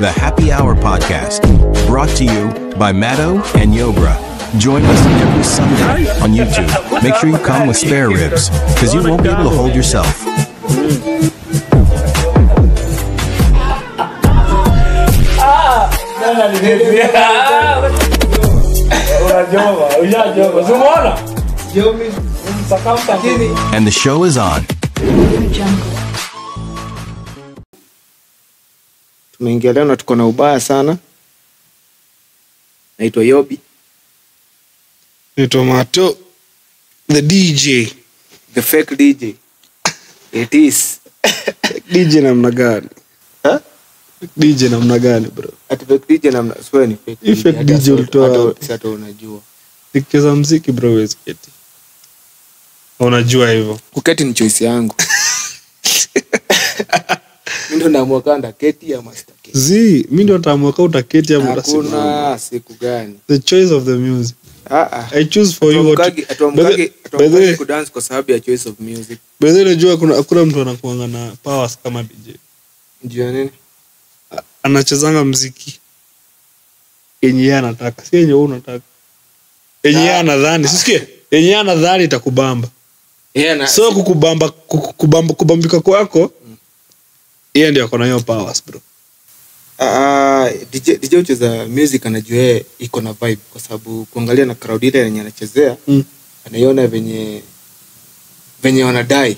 the Happy Hour Podcast, brought to you by Maddo and Yobra. Join us every Sunday on YouTube. Make sure you come with spare ribs, because you won't be able to hold yourself. And the show is on. Tumeingia leo na tuko na ubaya sana. Naitwa Yobi. Naitwa Mato, the DJ. The fake DJ. It is. DJ namna gani? Huh? DJ namna gani bro? Ati fake DJ namna swear ni fake. If fake DJ ulitoa hata unajua. Nikicheza muziki bro wezi keti. Unajua hivyo. Kuketi ni choice yangu. Mimi ndo naamua kanda keti ama staketi. Mimi ndo nitaamua kama utaketi ama utasimama. Hakuna siku gani. The choice of the music. I choose for you what. Atuamkage kudance kwa sababu ya choice of music. Bado unajua hakuna mtu anakuanga na powers kama DJ. Ndio nini? Anachezanga muziki yenye yeye anataka, si yenye wewe unataka. Yenye yeye anadhani, sisikie? Yenye yeye anadhani itakubamba. So kubambika kwako yeye ndio akona hiyo powers bro. DJ ucheza music anajua iko na vibe kwa sababu kuangalia na crowd ile yenye anachezea anaiona venye wanadai.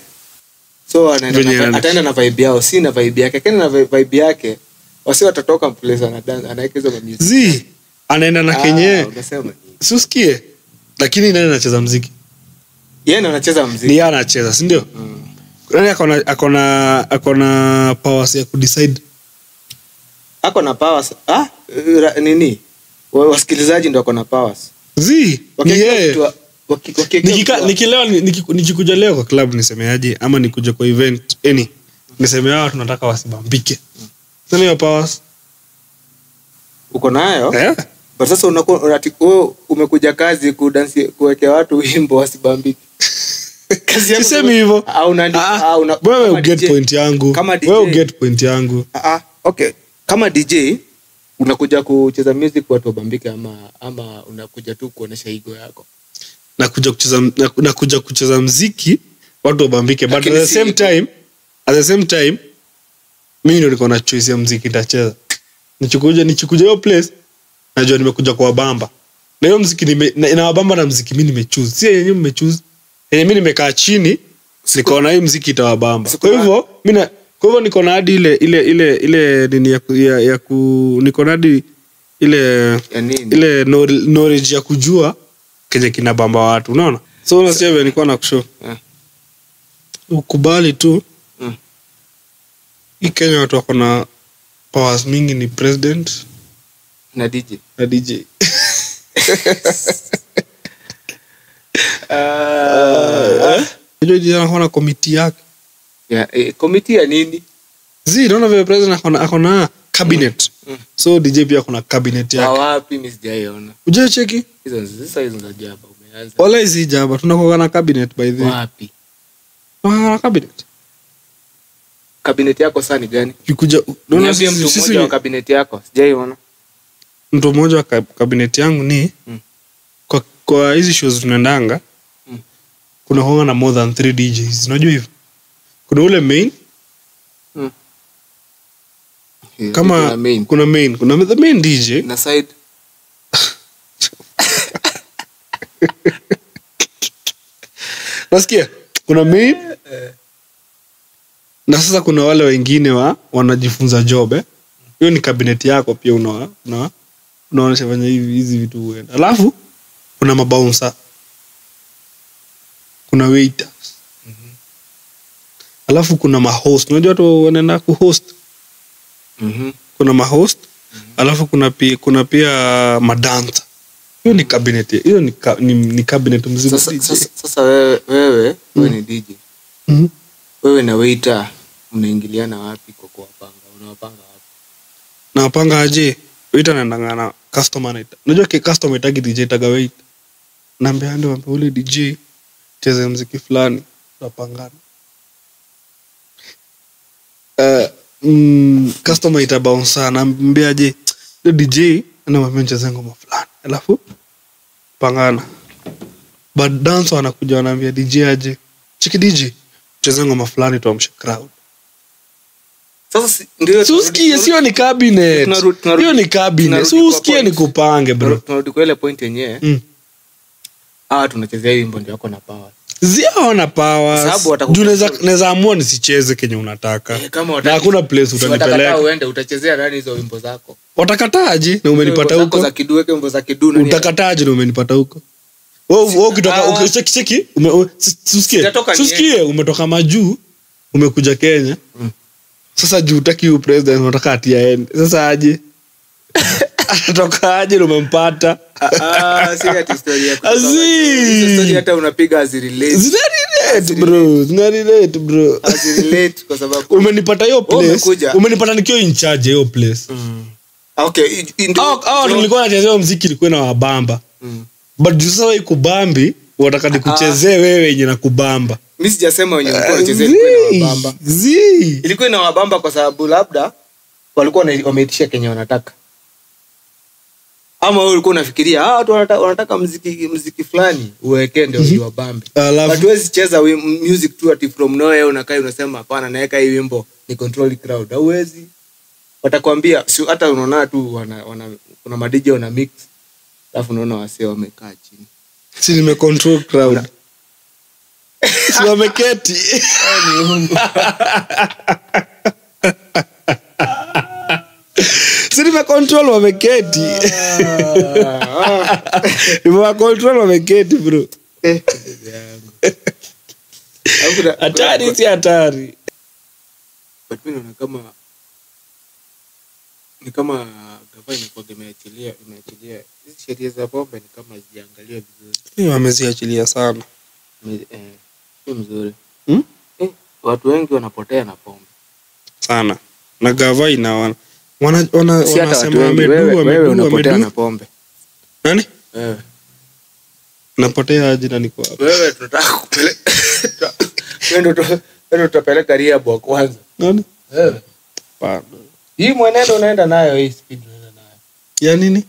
So ataenda na vibe yao, si na vibe yake. Kena na vibe yake wasi watatoka place na dance anaeka hizo music. Anaenda na kenye. Unasema usikie. Lakini nani anacheza muziki? Yeye ndo anacheza muziki. Ni anacheza, si ndio? Nani akona powers ya kudecide? Akona powers. Nini? Wasikilizaji ndio akona powers. Nikilewa nikikuja leo kwa club nisemeaje ama nikuja kwa event nisemea tunataka wasibambike. Sasa hiyo powers uko nayo? But sasa umekuja kazi kudance kuwekea watu wimbo wasibambike. Kazi yako sema hivyo. Wewe get point yangu. Wewe get point yangu. Okay. Kama DJ unakuja kucheza music watu wabambike ama unakuja tu kuonesha ego yako? Nakuja kucheza muziki watu wabambike, but at the same time mimi ndio niko na choice ya muziki nitacheza. Nichikuja hiyo place najua nimekuja kwa bamba. Na hiyo muziki inawabamba na muziki mimi nimechoose. Si yenyewe mmechoose. Mimi nimekaa chini nikaona hii muziki itawabamba. Kwa hivyo niko na hadi ile nini ya niko na hadi ile knowledge ya kujua kenye kinabamba watu, unaona? So unasikia vile nilikuwa nakushow. Ukubali tu. Hii Kenya watu wako na powers mingi ni president na DJ. Ndio DJ anakuwa committee yake. Committee ya nini? Naona vile president akona cabinet. So DJ pia kuna cabinet yake. Wapi mimi sijaiona. Uje cheki? Hizo za jaba umeanza. Wala hizi jaba tunakuwa na cabinet by the way. Wapi? Na cabinet. Cabinet yako sasa ni gani? Ukikuja unaona mtu mmoja wa cabinet yako sijaiona. Mtu mmoja wa cabinet yangu ni kwa hizi shows tunaendanga. Kuna honga na more than 3 DJs. Unajua hivyo? Kuna ule main. Kama kuna the main DJ na side. Nasikia kuna main. Na sasa kuna wale wengine wanajifunza job Hiyo ni cabinet yako pia unaonesha fanya hizi vitu huenda. Alafu kuna mabouncer. Kuna waiters. Alafu kuna mahost. Unajua watu wanaenda kuhost. Kuna mahost. Alafu kuna pia madancer. Hiyo ni cabinet. Hiyo ni cabinet mzima. Sasa wewe ni DJ. Wewe na waiter mnaingiliana wapi kwa kuwapanga? Unawapanga wapi? Nawapanga aje? Waiter anaendanga na customer night. Unajua customer itagi DJ taga waiter. Naambia ndio ampe ule DJ cheze muziki fulani, tunapangana. customer itabounce sana, mbiaje the DJ anamwambia nicheze ngoma fulani alafu pangana, but dancer anakuja anambia DJ aje chiki DJ cheze ngoma fulani tuamshe crowd. Sasa ndio usikie, sio ni cabinet, hiyo ni cabinet, usikie ni kupange bro. Tunarudi kwa ile point yenyewe tunachezea wimbo ndio wako na power. Zio na power. Unaweza amua nisicheze kenye unataka. Na hakuna place utanipeleka. Utataka uende utachezea nani hizo wimbo zako? Watakataje na umenipata huko? Za kidueke wimbo za kiduna. Utakataje na umenipata huko? Wewe ukitoka ukicheki usikie umetoka majuu umekuja Kenya. Sasa juu utaki u president unataka ati aende. Sasa aje? Anatoka aje umempata? Si ati story yako. Story hata unapiga azirelate. Zinarelate bro. Azirelate kwa sababu umenipata hiyo place. Umenipata nikiwa in charge hiyo place. Okay, nilikuwa nachezea muziki ilikuwa na wabamba. But sasa wewe kubambi unataka nikuchezee wewe yenye na kubamba. Mimi sijasema wenyewe walikuwa wanachezea ilikuwa na wabamba. Ilikuwa na wabamba kwa sababu labda walikuwa wameitisha Kenya wanataka. Ama wewe ulikuwa unafikiria watu wanataka muziki fulani uweke ndio ni wabambe. Hatuwezi cheza music tu ati from nowhere unakaa unasema hapana naweka hii wimbo ni control crowd. Hauwezi. Watakwambia hata unaona tu kuna madj wana mix. Alafu unaona wasee wamekaa chini. Si nime control crowd. Si wameketi. Si nime control wameketi. Nime control wameketi bro. Hatari si hatari. But mimi naona ni kama gavana kwa imeachilia hizi sheria za pombe ni kama ziangalia vizuri. Ni wameziachilia sana. Sio mzuri. Watu wengi wanapotea na pombe. Sana. Na gavana wanasema wamepotea na pombe. Nani? Wewe. Napotea aje na niko hapa. Wewe tunataka kupeleka. Wewe tutapeleka rehab kwanza. Nani? Wewe. Bado. Hii mwenendo unaenda nayo hii speed unaenda nayo. Ya nini?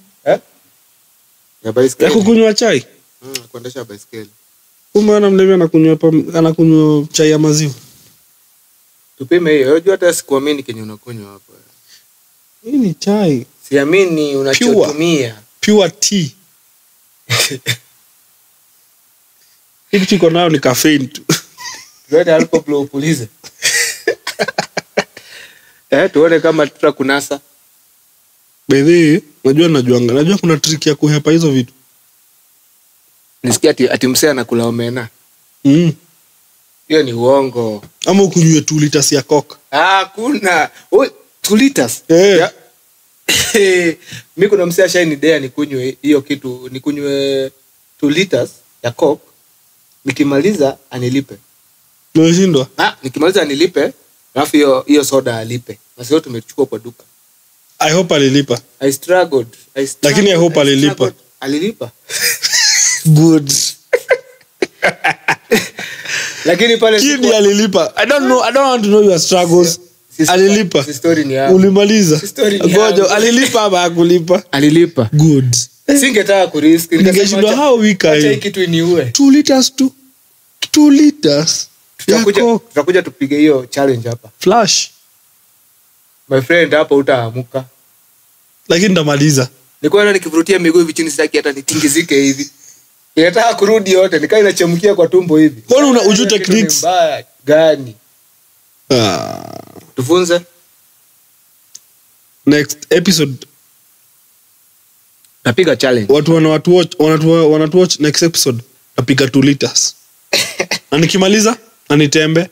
Ya baiskeli. Ya kukunywa chai? Kuendesha baiskeli. Kumbe anamlevya anakunywa chai ya maziwa. Tupime hiyo. Unajua hata sikuamini kenye unakunywa hapo. Hii ni chai. Siamini unachotumia. Pure tea. Hii kiko nayo ni caffeine tu. Ndio alipo blow pulize. Tuone kama tutakunasa. Baby, najua kuna trick ya kuhepa hizo vitu. Nisikia ati msea anakula omena. Hiyo ni uongo. Ama ukunywe 2 liters ya coke. Kuna 2 liters. Mimi kuna msea shine idea nikunywe hiyo kitu, nikunywe 2 liters ya coke. Nikimaliza anilipe. Unashindwa? Nikimaliza anilipe, alafu hiyo soda alipe. Na sio tumechukua kwa duka. I hope alilipa. I struggled. Lakini I hope alilipa. Alilipa. Good. Lakini pale Kidi alilipa. I don't want to know your struggles. Alilipa. Story ni yangu. Ulimaliza. Ngoja alilipa ama hakulipa? Alilipa. Good. Singetaka kurisk. Ningeshindwa how week are you? Acha kitu iniue. 2 liters tu. 2 liters. Tutakuja tupige hiyo challenge hapa. Flash. My friend hapa utaamuka. Lakini ndamaliza. Nilikuwa nikivurutia miguu hivi chini sitaki hata nitingizike hivi. Ninataka kurudi yote, nikaa inachemkia kwa tumbo hivi. Mbona una ujue techniques gani? Tufunze. Next episode napiga challenge. Watu wanatuwatch next episode napiga 2 liters. Na nikimaliza anitembe.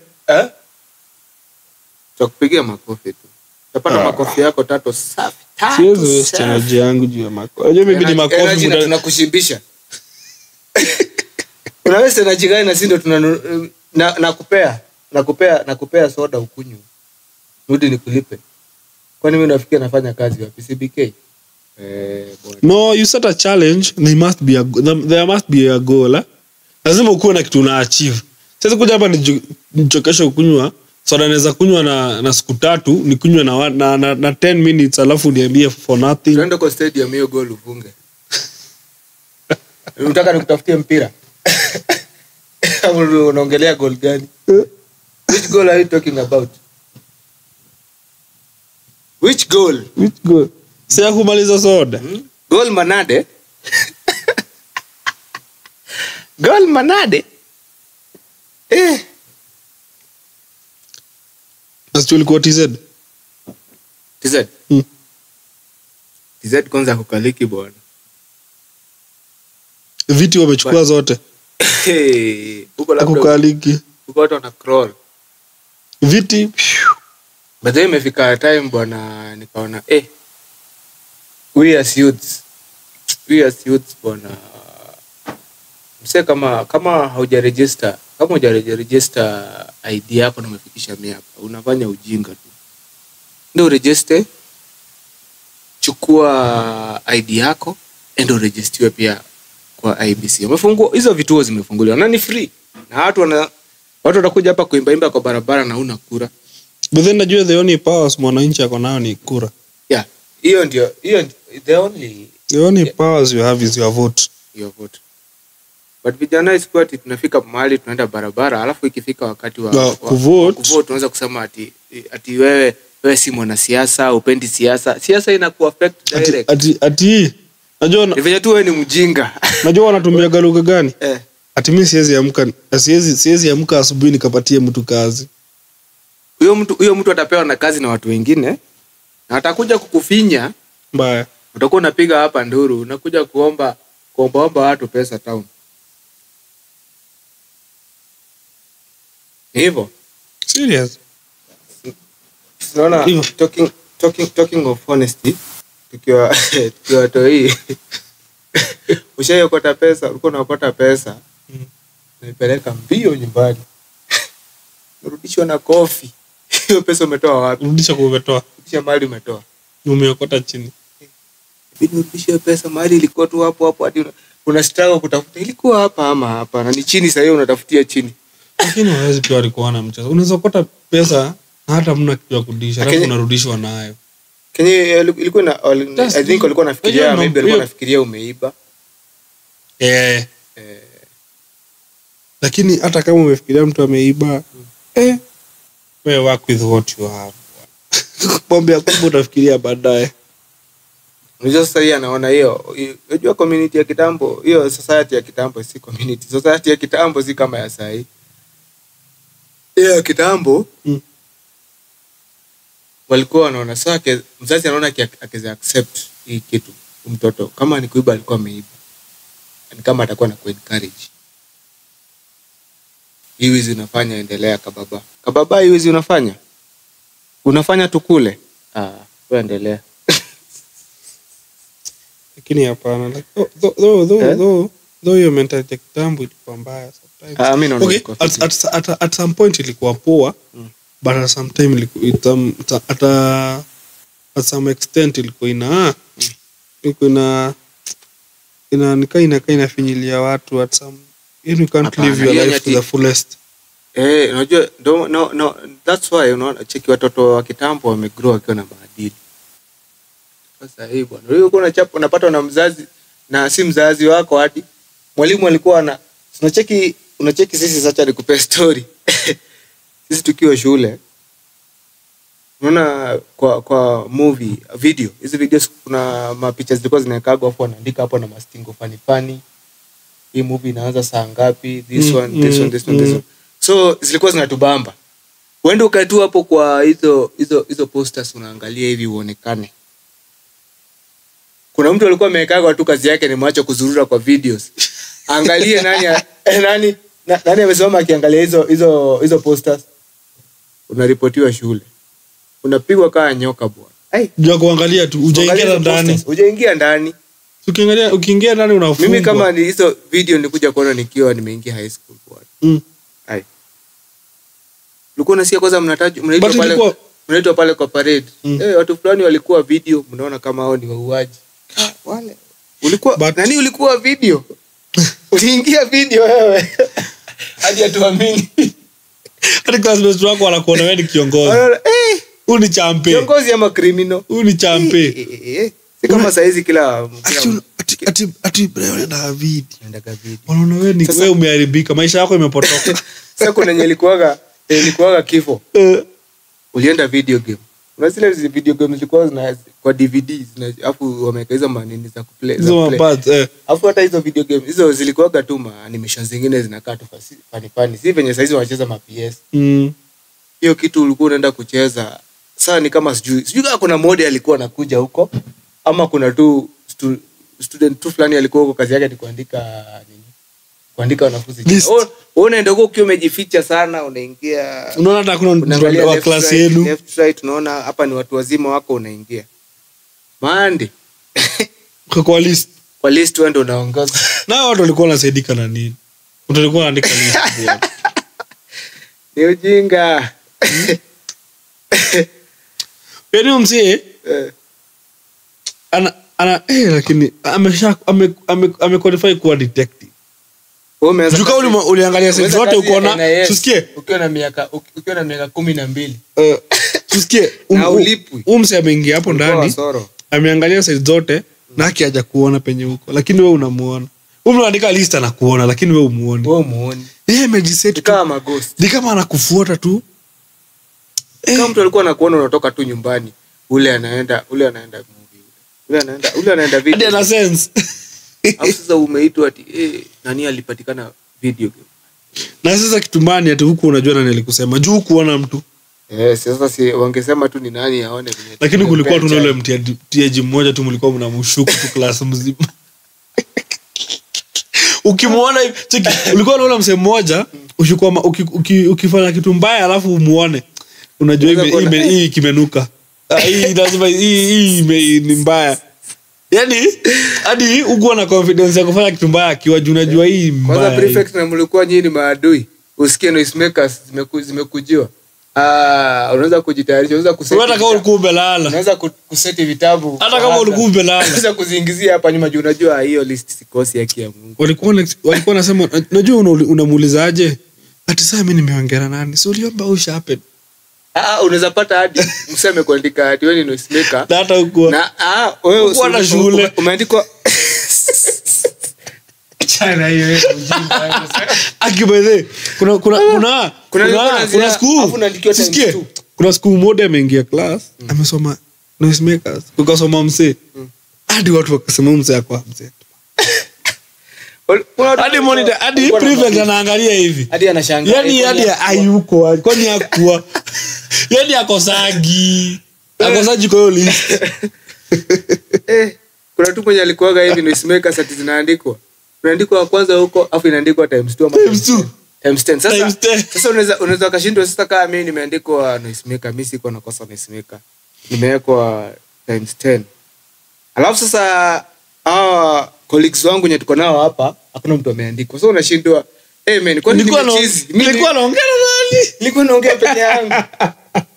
Tutakupigia makofi tu. Utapata makofi yako 3 safi. Siwezi energy yangu juu ya makofi. Unajua mimi ni makofi tunakushibisha. Unaweza energy gani na sisi ndo nakupea soda ukunywe. Rudi nikulipe. Kwani mimi nafikia nafanya kazi wapi CBK? No, you set a challenge, there must be a goal. Lazima ukuwe na kitu una achieve. Sasa kuja hapa nichokesha ukunywa soda naweza kunywa na siku 3, nikunywe na 10 minutes alafu niambie for nothing. Tuende kwa stadium hiyo goal ufunge. Unataka nikutafutie mpira? Unaongelea goal gani? Which goal are you talking about? Which goal? Sasa kumaliza soda. Goal Manade. Goal Manade. Basi ulikuwa TZ. TZ kwanza kukaliki bwana. Viti wamechukua zote. Huko labda kukaliki. Huko watu wana crawl. Viti. Baadaye imefika time bwana nikaona we as youths bwana mse kama haujaregister ID yako na umefikisha miaka unafanya ujinga tu. Ndio register, chukua ID yako ndio register pia kwa IBC. Wamefungua hizo vituo, zimefunguliwa na ni free. Na watu watakuja hapa kuimba kwa barabara na una kura. But then najua the only powers mwananchi ako nayo ni kura. Yeah. Hiyo the only powers you have is your vote. But vijana isikuwa tunafika mahali tunaenda barabara alafu ikifika wakati wa kuvote tunaweza kusema ati wewe si mwanasiasa, upendi siasa. Siasa inaku affect direct. Ati najua vile tu wewe ni mjinga. Najua wanatumia lugha gani? Ati mimi siwezi amka asubuhi nikapatie mtu kazi. Huyo mtu atapewa na kazi na watu wengine na atakuja kukufinya mbaya. Utakuwa unapiga hapa nduru, unakuja kuomba watu pesa town. Hivyo. Serious. Unaona, talking of honesty, tukiwa toi. Ushayokota pesa, ulikuwa unakota pesa. Naipeleka mbio nyumbani. Urudishwa na kofi. Hiyo pesa umetoa wapi? Rudisha mali umetoa. Umeokota chini. Bidi urudishe pesa mali ilikuwa tu hapo hadi una struggle kutafuta ilikuwa hapa ama hapa na ni chini sasa hiyo unatafutia chini. Lakini hawezi pia walikuwa na mchezo. Unaweza kupata pesa na hata mna kitu ya kudisha alafu unarudishwa nayo. Kenya ilikuwa na I think walikuwa nafikiria maybe walikuwa nafikiria umeiba. Lakini hata kama umefikiria mtu ameiba wewe work with what you have. Bombe ya kumbe utafikiria baadaye. Unajua sasa yeye anaona hiyo. Unajua community ya kitambo, hiyo society ya kitambo si community. Society ya kitambo si kama ya sasa hii. Ya kitambo walikuwa wanaona sasa mzazi anaona akiweza accept hii kitu mtoto kama ni kuiba alikuwa ameiba. Ni kama atakuwa na encourage. Hivi zinafanya endelea kababa hivi unafanya tukule. Wewe endelea. Lakini hapana like though your mentality ya kitambo ilikuwa mbaya sometimes. Mimi naona okay, at some point ilikuwa poa but at some time at some extent ilikuwa inafinyilia watu at some you can't live your life to the fullest. Unajua no that's why unaona cheki watoto wa kitambo wamegrow wakiwa na maadili. Sasa hii bwana wewe uko unapata na mzazi na si mzazi wako hadi mwalimu alikuwa unacheki sisi sasa nikupe story. Sisi tukiwa shule unaona kwa movie video hizi videos kuna mapicha zilikuwa zinawekagwa hapo wanaandika hapo na mastingo funny. Hii movie inaanza saa ngapi, this one. So zilikuwa zinatubamba. Uende ukaitu hapo kwa hizo posters unaangalia hivi uonekane. Kuna mtu alikuwa ameweka tu kazi yake ni mwacho kuzurura kwa videos. Angalie nani amesoma akiangalia hizo posters. Unaripotiwa shule. Unapigwa kama nyoka bwana. Jua kuangalia tu, hujaingia ndani. Ukiingia ndani unafungwa. Mimi kama ni hizo video nilikuja kuona nikiwa nimeingia high school bwana. Ulikuwa unasikia kwanza mnaitwa pale kwa parade. Watu fulani walikuwa video, mnaona kama hao ni wauaji. Wale. Nani ulikuwa video? Uliingia video wewe. Hadi atuamini. hadi classmates wako wanakuona wewe ni kiongozi. Huyu ni champe. Kiongozi ama criminal. Huyu ni champe. Si kama saizi kila ati bro na David. Unaona wewe umeharibika, maisha yako imepotoka. Sasa kuna ilikuwaga kifo. Ulienda video game. Unasema hizo video games zilikuwa kwa DVDs na afu wameweka hizo manini za kuplay. Afu hata hizo video games hizo zilikuwa tu animation zingine zinakaa tu funny. Si venye saizi wanacheza ma PS. Hiyo kitu ulikuwa unaenda kucheza. Sasa ni kama sijui kama kuna mode alikuwa anakuja huko ama kuna tu student tu fulani alikuwa huko kazi yake ni kuandika wanafunzi. Unaenda huko ukiwa umejificha sana, unaingia. Unaona hata kuna mtu wa class yenu. Left right unaona hapa ni watu wazima wako unaingia. Mande. Kwa list. Kwa list wewe ndio unaongoza. Na watu walikuwa wanasaidika na nini? Mtu alikuwa anaandika list bwana. Ni ujinga. Yaani mzee lakini amequalify kuwa detective. Juka uliangalia sasa zote uko na tusikie ukiwa na miaka 12. Tusikie mse ameingia hapo ndani ameangalia sasa zote na haki haja kuona penye huko, lakini wewe unamuona. Wewe unaandika list na kuona lakini wewe umuoni. Yeye amejiset kama ghost. Ni kama anakufuata tu. Kama mtu alikuwa anakuona unatoka tu nyumbani, ule anaenda movie. Ule anaenda video. Hadi ana sense. Hapo sasa umeitwa ati nani alipatikana video game. Na sasa kitumbani ati huku unajua nani alikusema juu kuona mtu. Sasa si wangesema tu ni nani aone venye. Lakini kulikuwa tu ule mtiaji mmoja tu mlikuwa mnamshuku tu class mzima. Ukimwona cheki ulikuwa unaona msemo mmoja ushukua ukifanya kitu mbaya alafu umuone. Unajua hii kimenuka. Hii lazima hii ni mbaya. Yaani hadi uko na confidence ya kufanya kitu mbaya akiwa unajua hii mbaya. Kwanza prefect na mlikuwa nyinyi maadui. Usikie noise makers zimekujiwa. Unaweza kujitayarisha, unaweza kuseti. Hata kama ulikuwa umelala. Unaweza kuseti vitabu. Hata kama ulikuwa umelala. Unaweza kuziingizia hapa nyuma juu unajua hiyo list sikosi yake ya Mungu. Walikuwa nasema unajua unamuulizaje? Ati sasa mimi nimeongea nani? Si uliomba ushapen. Unaweza pata hadi mseme kuandika hadi wewe ni noise maker. Na hata huko. Na wewe uko shule umeandikwa China hiyo ujinga. Akibele kuna school. Kuna school moja ameingia class, amesoma noise makers. Tukasoma mse. Hadi watu wakasema mse yako mse. Hadi monitor, hadi prefect anaangalia hivi. Hadi anashangaa. Yaani hayuko, kwani hakuwa. Yaani akosaji kwa hiyo list. Kuna tu mwenye alikuwaga hivi noise makers ati zinaandikwa. Unaandikwa kwanza huko afu inaandikwa times 2 ama times 10. Sasa unaweza kashindwa sasa kama mimi nimeandikwa noise maker, mimi siko nakosa noise maker. Nimewekwa times 10. Alafu sasa colleagues wangu nye tuko nao hapa hakuna mtu ameandikwa. So unashindwa man kwani nimechizi. Nilikuwa naongea na nani? Nilikuwa naongea peke yangu.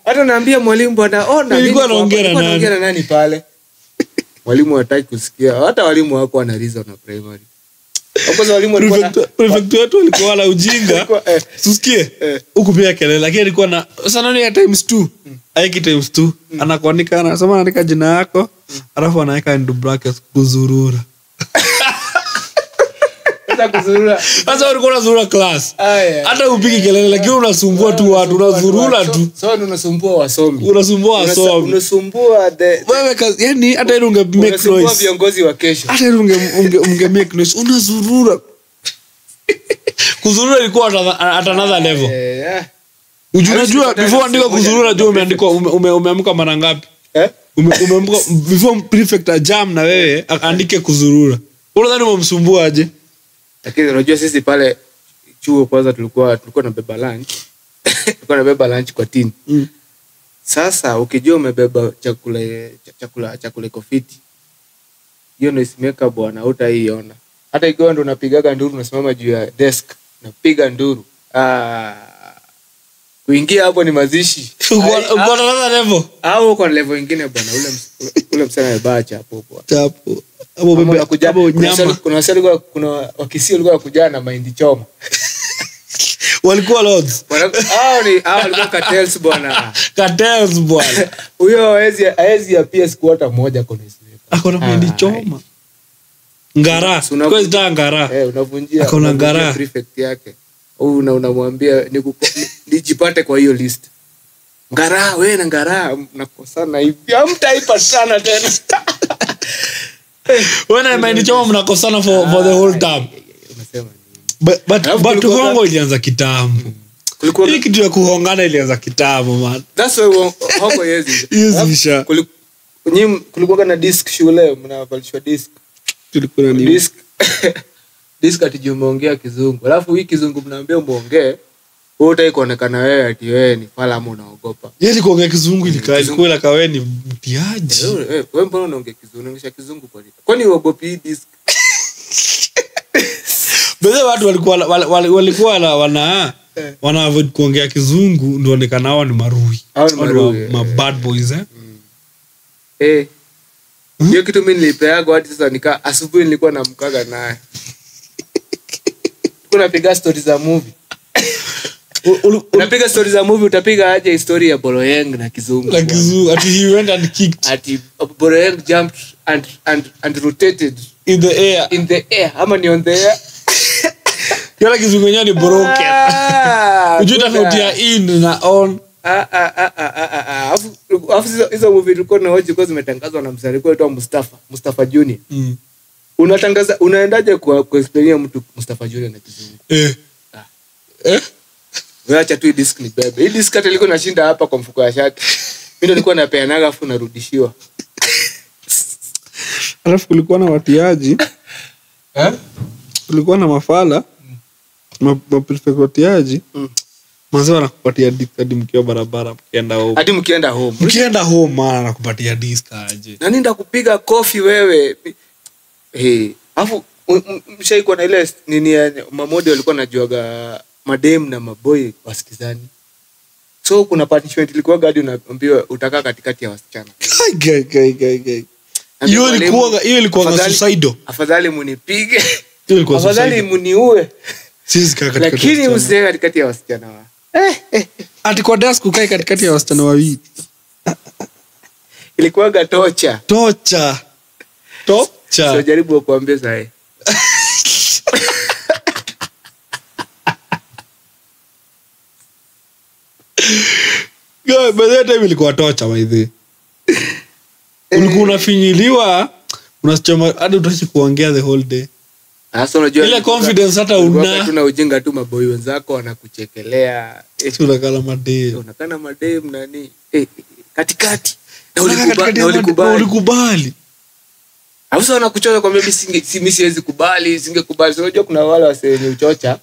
Hata naambia mwalimu bwana nilikuwa naongea na nani pale. Mwalimu hataki kusikia. Hata walimu wako wana reason na primary. Hapo walimu walikuwa prefect wetu walikuwa na ujinga. Usikie. Huko pia kelele lakini alikuwa na sana ni times 2. Aiki times 2. Anakuandika anasema anaandika jina yako, alafu anaweka in brackets kuzurura. Sasa ulikuwa unazurura class. Hata upige kelele lakini unasumbua tu watu, unazurura tu. Sasa unasumbua wasomi. Unasumbua wewe yani hata ile unge make noise. Unasumbua viongozi wa kesho. Hata ile unge make noise unazurura. Kuzurura ilikuwa at another level. Unajua before andika kuzurura juu umeamka mara ngapi? Umeamka before prefect jam na wewe andike kuzurura. Unadhani umemsumbua aje? Lakini unajua sisi pale chuo kwanza tulikuwa tunabeba lunch. Tulikuwa tunabeba lunch kwa tin. Sasa ukijua umebeba chakula iko fiti. Hiyo noise maker bwana utaiona. Hata ikiwa ndo unapigaga nduru unasimama juu ya desk unapiga nduru. Kuingia hapo ni mazishi. Uko na level. Uko na level nyingine bwana ule msana amebaa chapo. Chapo. Hapo nyama. Kuna wakisi walikuwa kujana na mahindi choma. walikuwa lords walikuwa cartels bwana. Cartels bwana. Huyo haezi ya PS quarter moja kwa nisi. Akona mwendi choma. Ngara. Kwa zita ngara. Unavunjia. Akona ngara. Prefect yake. Unamwambia nijipate kwa hiyo list. Ngara, wewe na ngara mnakosana hivi. Hamtaipatana tena. Wewe na mwendi choma mnakosana for the whole time. Unasema but hongo ilianza kitambo. Hii kitu ya kuhongana ilianza kitambo man. That's why hongo yezi. Yezisha. Kulikuwa na disc shule, mnavalishwa disc. Tulikuwa ni disc. Disc ati umeongea kizungu. Alafu hii kizungu mnaambia muongee, wewe utaki kuonekana wewe ati wewe ni fala ama unaogopa. Yeye kuongea kizungu ilikuwa la kawe ni mtiaji. Wewe mbona unaongea kizungu? Unaongea kizungu kwa nini? Kwani uogopi hii disc? Bado watu walikuwa wana avoid kuongea kizungu ndio onekana hao ni marui. Ma bad boys Hiyo kitu mimi nilipeaga hadi sasa asubuhi nilikuwa namkaga naye. Kuna piga stories za movie. Unapiga stories za movie utapiga aje historia ya Boroyeng na kizungu. Na kizungu ati he went and kicked. Ati Boroyeng jumped and rotated in the air. In the air. Ama ni on the air. Yala kizungu yenyewe ni broken. Unajua tofauti ya in na on. Afu hizo movie tulikuwa na hoji kwa zimetangazwa na msanii kwa Mustafa Junior. Unatangaza unaendaje kwa explain mtu Mustafa Junior na kizungu? Wewe acha tu disc ni bebe. Hii disc hata ilikuwa inashinda hapa kwa mfuko ya shati. Mimi ndio nilikuwa napeanaga afu narudishiwa. Alafu kulikuwa na watiaji. Kulikuwa na mafala. Prefect watiaji. Mwanzo anakupatia disc hadi mkiwa barabara mkienda home. Hadi mkienda home. Mkienda home maana anakupatia disc aje. Na nenda kupiga kofi wewe. Alafu mshaikuwa na ile nini mamode walikuwa najuaga madem na maboy wasikizani. So kuna punishment ilikuwa hadi unaambiwa utakaa katikati ya wasichana. Gai. Hiyo ilikuwa suicide. Afadhali munipige. Afadhali muniue. Sisi kaka katikati. Lakini usije katikati ya wasichana wa. Ati kwa desk ukae katikati ya wasichana wawili. Ilikuwa tocha. So jaribu kuambia sasa. By the time ilikuwa tocha by the. Ulikuwa unafinyiliwa, unachoma hadi utaki kuongea the whole day. Sasa unajua ile confidence hata tuna ujinga tu maboy wenzako wanakuchekelea. Unakala madem. Unakana madem nani? Katikati. Na ulikubali. Hausa wanakuchocha kwa mimi siwezi kubali, singekubali. Unajua kuna wale wasenye uchocha.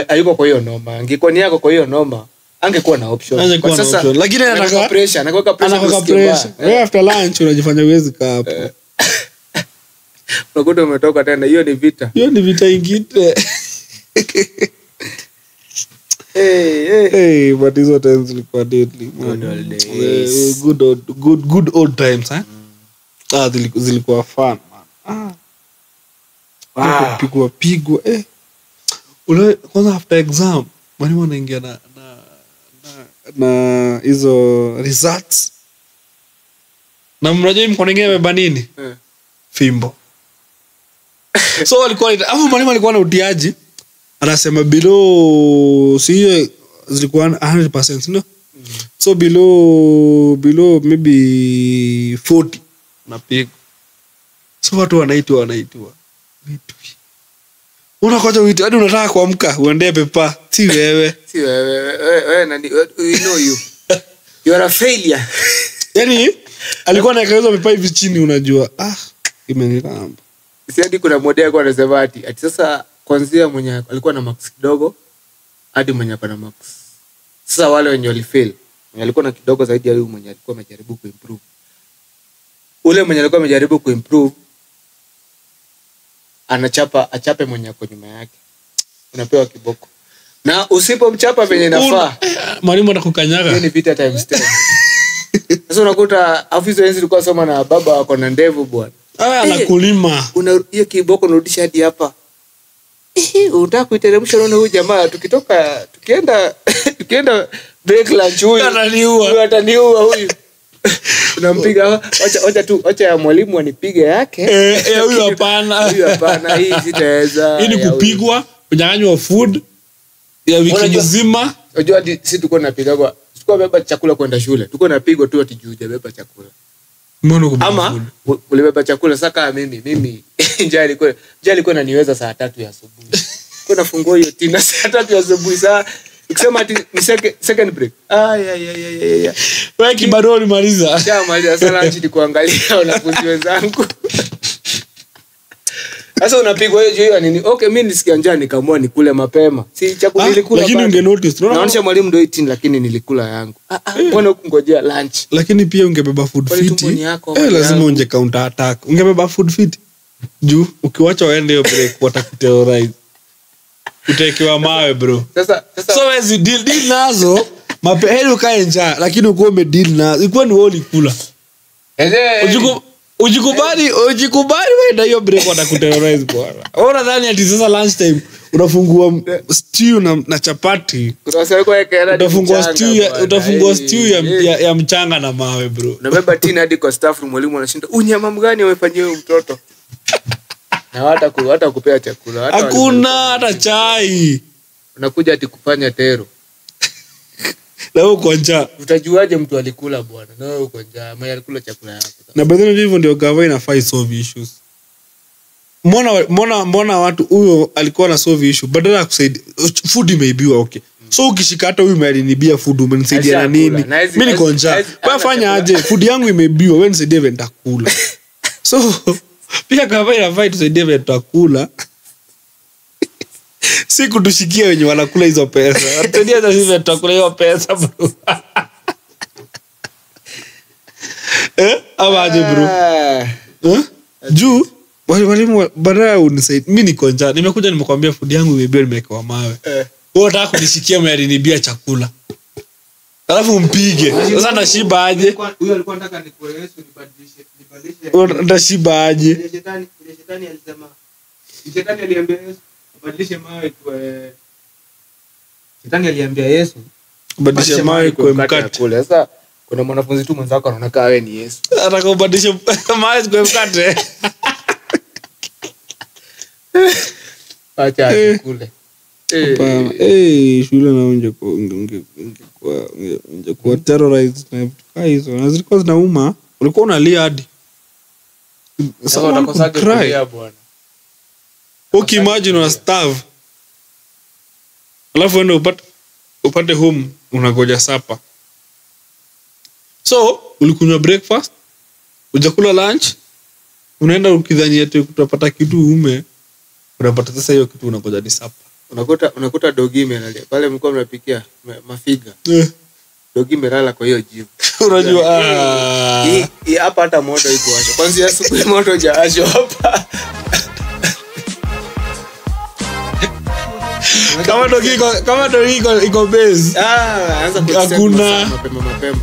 Hayuko kwa hiyo noma. Angekuwa ni yako kwa hiyo noma. Angekuwa na option. Kwa sasa lakini anakuwa pressure. Wewe after lunch unajifanya uwezi kaa hapo. Unakuta umetoka tena, hiyo ni vita ingine. But hizo times zilikuwa deadly. Good old times, zilikuwa fun, man. Pigwa. Kwanza after exam, mwalimu anaingia na hizo results. Na mrajai mkono ingine amebeba nini? Fimbo. So mwalimu alikuwa na utiaji. Anasema below siyo zilikuwa 100%, no? So below maybe 40 napiga. So watu wanaitwa. Unakoja wito hadi unataka kuamka uendee pepa. Si wewe. Wewe nani? We know you. You are a failure. Yaani alikuwa anaweka pepa hivi chini unajua. Imenilamba. Si hadi kuna model alikuwa anasema ati sasa kwanza mwenye alikuwa na max kidogo hadi mwenye hapa na max. Sasa wale wenye walifail, mwenye alikuwa na kidogo zaidi ya yule mwenye alikuwa amejaribu kuimprove. Ule mwenye alikuwa amejaribu kuimprove achape mwenye ako nyuma yake. Unapewa kiboko. Na usipomchapa venye inafaa, mwalimu atakukanyaga. Hiyo ni vita times 10. Sasa unakuta afisa wenzi alikuwa soma na baba wako na ndevu bwana. Anakulima. Hiyo kiboko unarudisha hadi hapa. unataka kuiteremsha unaona huyu jamaa tukienda break lunch huyu ataniua huyu. Unampiga acha ya mwalimu anipige yake. Huyu hapana. Hii sitaweza. Hii ni kupigwa, kunyang'anywa food ya wiki nzima. Unajua sisi tuko tunapigwa. Tuko beba chakula kwenda shule. Tuko tunapigwa tu ati juu beba chakula. Mbona kubeba ama ulibeba chakula saka mimi njaa ilikuwa inaniweza saa 3 ya asubuhi. Kuna fungua hiyo tina saa 3 ya asubuhi saa ukisema ati ni second break. Wewe kibado maliza. Maliza sana nchi kuangalia wanafunzi wenzangu. Sasa unapigwa hiyo nini? Okay, mimi nisikia njaa nikaamua nikule mapema. Si chakula nilikula. Lakini unge notice. Naonyesha mwalimu ndio 18 lakini nilikula yangu. Mbona ukungojea lunch? Lakini pia ungebeba food fit. Lazima unje counter attack. Ungebeba food fit. Juu ukiwacha waende hiyo break watakuterrorize. Utaekewa mawe bro. Sasa so wezi deal nazo. Heri ukae njaa lakini uko umedeal nazo. Ikuwa ni wewe ulikula. Ujikubali wewe hiyo break watakuterrorize bwana. Ona ndani ati sasa lunch time unafungua stew na chapati. Utafungua stew ya mchanga na mawe bro. Unabeba tina hadi kwa staff room mwalimu anashinda. Unyama mgani umefanyia huyo mtoto? Na hata kupea chakula. Hakuna hata chai. Unakuja ati kufanya tero. Na wewe uko njaa. Utajuaje mtu alikula bwana? Na wewe uko njaa, ama alikula chakula yako. Na badala hivyo ndio gava inafai solve issues. Mbona watu huyo alikuwa na solve issue badala ya kusaidia food imeibiwa okay. So ukishika hata huyu mlinibia food umenisaidia na nini? Mimi niko njaa. Wewe fanya aje? Food yangu imeibiwa, wewe nisaidie venda kula. So pia gava inafai tusaidie venda kula. Si kutushikia wenye wanakula hizo pesa. Atudia hata sisi tutakula hiyo pesa bro. Ama aje bro? Juu walimu badala unisaidie. Mimi niko njaa. Nimekuja nimekwambia food yangu imeibiwa nimewekewa mawe. Wewe unataka kunishikia mlinibia chakula. Alafu mpige. Sasa ndashiba aje? Huyo alikuwa anataka nikueleze nibadilishe. Ndashiba aje? Shetani alisema. Shetani aliambia Yesu badilishe mawe kwa Shetani aliambia Yesu badilishe mawe kwa mkate. Sasa kuna mwanafunzi tu mwenzako anaona kama wewe ni Yesu. Anataka kubadilisha mawe kwa mkate. Acha kule. Shule na unje kwa terrorize na hizo. Na zilikuwa zinauma. Ulikuwa unalia hadi. Sasa utakosaje kulia bwana? Okay, imagine una starve. Alafu ende upate home unagoja supper. So, ulikunywa breakfast, ujakula lunch, unaenda ukidhani eti utapata kitu unapata sasa hiyo kitu unagoja ni supper. Unakuta dogi imelala. Pale mlikuwa mnapikia mafiga. Dogi imelala kwa hiyo jibu. Unajua hii hapa hata moto iko washa. Kwanza asubuhi moto hujawasha hapa. Kama dogi iko base. Anza kucheza mapema.